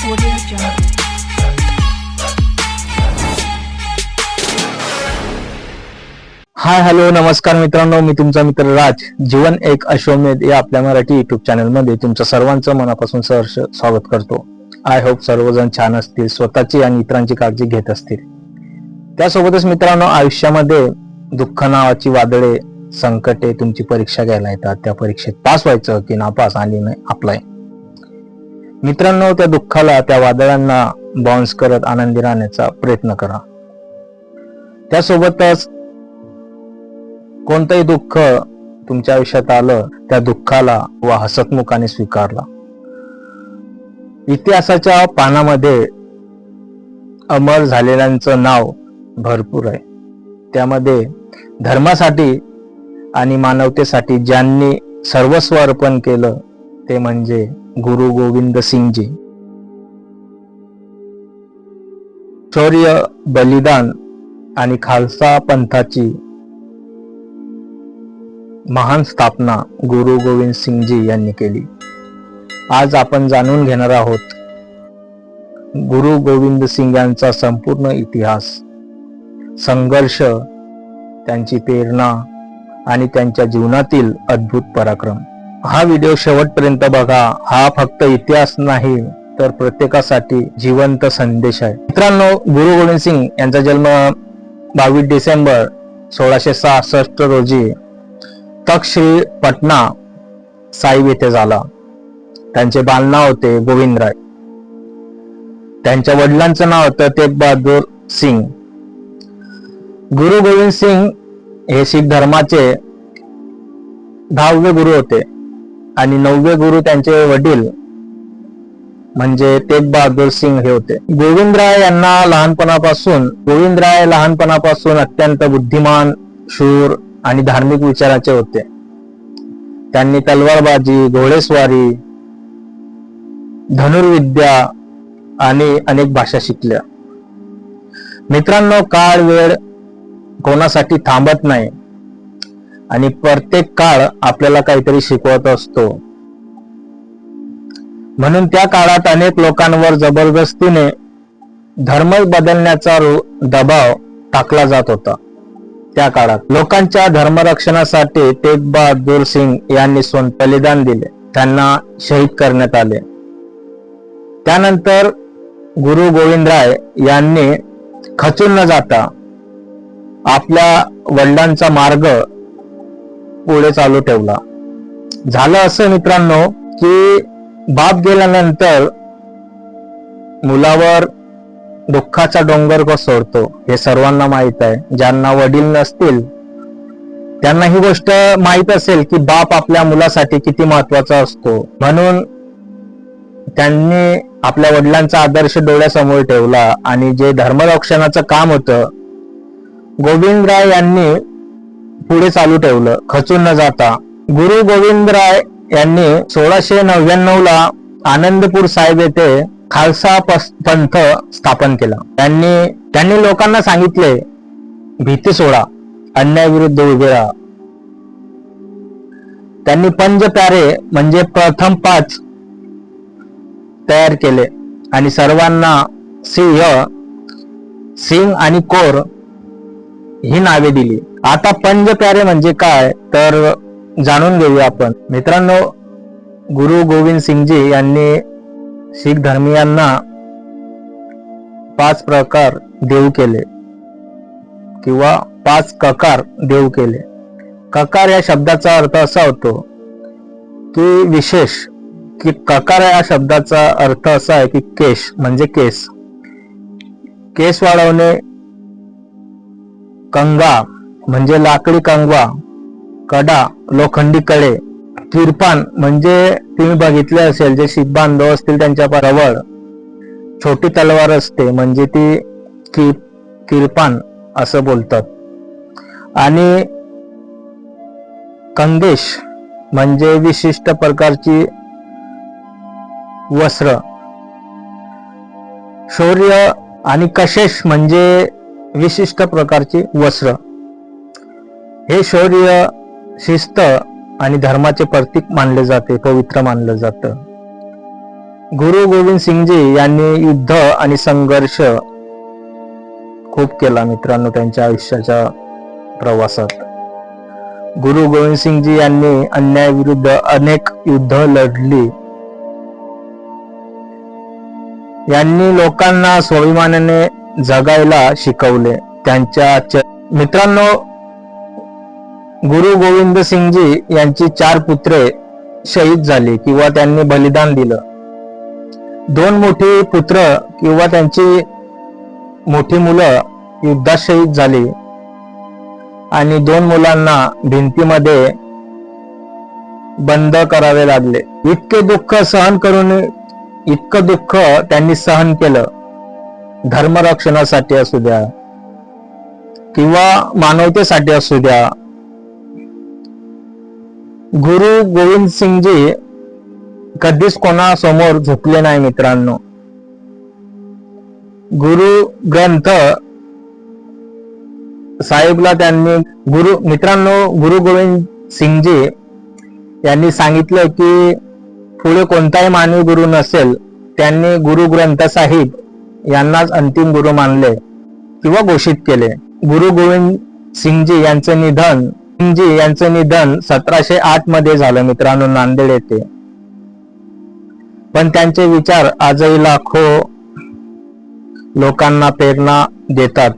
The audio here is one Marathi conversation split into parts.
Audio Jungle. हाय हॅलो नमस्कार मित्रांनो, मी तुमचा मित्र राज. जीवन एक अश्वमेध या आपल्या मराठी युट्यूब चॅनल मध्ये तुमचं सर्वांचं मनापासून सहर्ष स्वागत करतो. आय होप सर्वजण छान असतील, स्वतःची आणि इतरांची काळजी घेत असतील. त्यासोबतच मित्रांनो, आयुष्यामध्ये दुःख नावाची वादळे, संकटे तुमची परीक्षा घ्यायला येतात. त्या परीक्षेत पास व्हायचं की नापास आणि नाही अप्लाय. मित्रांनो, त्या दुःखाला, त्या वादळांना बाउन्स करत आनंदी राहण्याचा प्रयत्न करा. त्यासोबतच कोणतंही दुःख तुमच्या आयुष्यात आलं, त्या दुःखाला वा हसतमुखाने स्वीकारला. इतिहासाच्या पानामध्ये अमर झालेल्यांचं नाव भरपूर आहे. त्यामध्ये धर्मासाठी आणि मानवतेसाठी ज्यांनी सर्वस्व अर्पण केलं ते म्हणजे गुरु गोविंद सिंगजी. शौर्य, बलिदान आणि खालसा पंथाची महान स्थापना गुरु गोविंद सिंगजी यांनी केली. आज आपण जाणून घेणार आहोत गुरु गोविंद सिंग यांचा संपूर्ण इतिहास, संघर्ष, त्यांची प्रेरणा आणि त्यांच्या जीवनातील अद्भुत पराक्रम. हा व्हिडिओ शेवटपर्यंत बघा. हा फक्त इतिहास नाही तर प्रत्येकासाठी जिवंत संदेश आहे. मित्रांनो, गुरु गोविंद सिंग यांचा जन्म 22 डिसेंबर 1666 रोजी तख्त श्री पटना साहिब येथे झाला. त्यांचे बालनाव होते गोविंदराय. त्यांच्या वडिलांचं नाव होतं तेग बहादूर सिंग. गुरु गोविंद सिंग हे शीख धर्माचे 10वे गुरु होते आणि 9वे गुरु त्यांचे वडील म्हणजे तेग बहादूर सिंग हे होते. गोविंदराय लहानपणापासून अत्यंत बुद्धिमान, शूर आणि धार्मिक विचाराचे होते. त्यांनी तलवारबाजी, घोडेस्वारी, धनुर्विद्या आणि अनेक भाषा शिकल्या. मित्रांनो, काळ वेळ कोणासाठी थांबत नाही आणि प्रत्येक काळ आपल्याला काहीतरी शिकवत असतो. म्हणून त्या काळात अनेक लोकांवर जबरदस्तीने धर्म बदलण्याचा दबाव टाकला जात होता. त्या काळात लोकांच्या धर्मरक्षणासाठी तेग बहादूर सिंग यांनी बलिदान दिले. त्यांना शहीद करण्यात आले. त्यानंतर गुरु गोविंदराय यांनी खचून न जाता आपल्या वडिलांचा मार्ग पुढे चालू ठेवला. झालं असं मित्रांनो की बाप गेल्यानंतर मुलावर दुःखाचा डोंगर कोसळतो हे सर्वांना माहित आहे. ज्यांना वडील नसतील त्यांना ही गोष्ट माहित असेल की बाप आपल्या मुलासाठी किती महत्वाचा असतो. म्हणून त्यांनी आपल्या वडिलांचा आदर्श डोळ्यासमोर ठेवला आणि जे धर्मरक्षणाचं काम होतं गोविंदराय यांनी पुढे चालू ठेवलं, खचून न जाता. गुरु गोविंदराय यांनी 1699 ला आनंदपूर साहेब येथे खालसा पंथ स्थापन केला. त्यांनी लोकांना सांगितले, भीती सोडा, अन्यायाविरुद्ध उभे राहा. त्यांनी पंच प्यारे म्हणजे प्रथम 5 तयार केले आणि सर्वांना सिंग आणि कौर ही नावे दिली. आता पंच प्यारे म्हणजे काय तर जाणून घेऊया आपण. मित्रांनो, गुरु गोविंद सिंगजी यांनी शीख धर्मीयांना 5 प्रकार देऊ केले किंवा 5 ककार देऊ केले. ककार या शब्दाचा अर्थ असा होतो की विशेष, की ककार या शब्दाचा अर्थ असा आहे की केश म्हणजे केस वाढवणे. कंगा म्हणजे लाकडी कंगवा, कडा लोखंडी कडे. किरपान म्हणजे तुम्ही बघितले असेल, जे शीख बांधव असतील त्यांच्या जवळ छोटी तलवार असते म्हणजे ती किरपान असं बोलतात. आणि कंगेश म्हणजे विशिष्ट प्रकारची वस्त्र. शौर्य आणि कशेष म्हणजे विशिष्ट प्रकारची वस्त्र. हे शौर्य, शिस्त आणि धर्माचे प्रतीक मानले जाते, पवित्र मानलं जातं. गुरु गोविंद सिंगजी यांनी युद्ध आणि संघर्ष खूप केला मित्रांनो त्यांच्या आयुष्याच्या प्रवासात. गुरु गोविंद सिंगजी यांनी अन्यायाविरुद्ध अनेक युद्ध लढली. यांनी लोकांना स्वाभिमानाने जगायला शिकवले. त्यांच्या मित्रांनो, गुरु गोविंद सिंगजी यांची 4 पुत्रे शहीद झाली किंवा त्यांनी बलिदान दिलं. 2 मोठी पुत्र किंवा त्यांची मोठी मुलं युद्धात शहीद झाली आणि 2 मुलांना भिंतीमध्ये बंद करावे लागले. इतकं दुःख त्यांनी सहन केलं. धर्मरक्षणासाठी असू द्या किंवा मानवतेसाठी असू द्या. गुरु गोविंद सिंगजी कधीच कोणासमोर झुकले नाही मित्रांनो. गुरु ग्रंथ साहेबला त्यांनी मित्रांनो, गुरु गोविंद सिंगजी यांनी सांगितलं की पुढे कोणताही मानवी गुरु नसेल. त्यांनी गुरु ग्रंथ साहिब यांनाच अंतिम गुरु मानले किंवा घोषित केले. गुरु गोविंद सिंगजी यांचं निधन 1708 मध्ये झालं मित्रांनो, नांदेड येथे. पण त्यांचे विचार आजही लाखो लोकांना प्रेरणा देतात.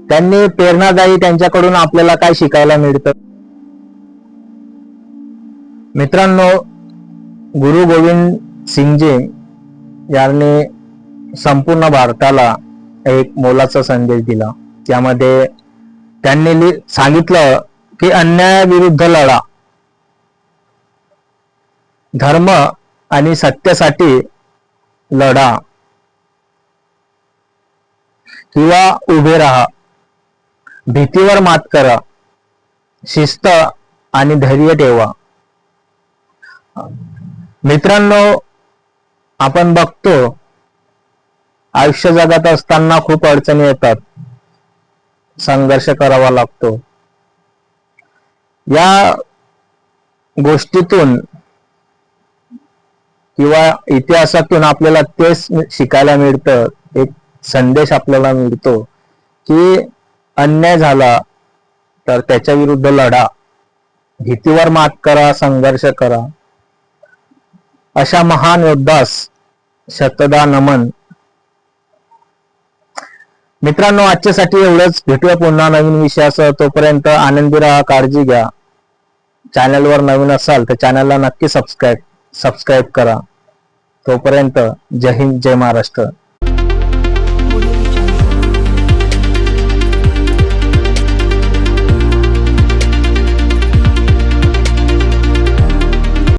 त्यांनी प्रेरणादायी त्यांच्याकडून आपल्याला काय शिकायला मिळतं मित्रांनो. गुरु गोविंद सिंगजी यांनी संपूर्ण भारताला एक मोलाचा संदेश दिला. त्यामध्ये त्यांनी सांगितलं की अन्यायाविरुद्ध लढा, धर्म आणि सत्यासाठी लढा किंवा उभे राहा, भीतीवर मात करा, शिस्त आणि धैर्य ठेवा. मित्रांनो, आपण बघतो आयुष्य जगत असताना खूप अडचणी येतात, संघर्ष करावा लागतो. या गोष्टीतून किंवा इतिहासातून आपल्याला तेच शिकायला मिळतं. एक संदेश आपल्याला मिळतो की अन्याय झाला तर त्याच्या विरुद्ध लढा, भीतीवर मात करा, संघर्ष करा. अशा महान योद्धास शतदा नमन. मित्रांनो, आजच्यासाठी एवढंच. भेटूया पुन्हा नवीन विषयासह. तोपर्यंत आनंदी राहा, काळजी घ्या. चॅनलवर नवीन असाल तर चॅनलला नक्की सबस्क्राईब करा. तोपर्यंत जय हिंद, जय महाराष्ट्र.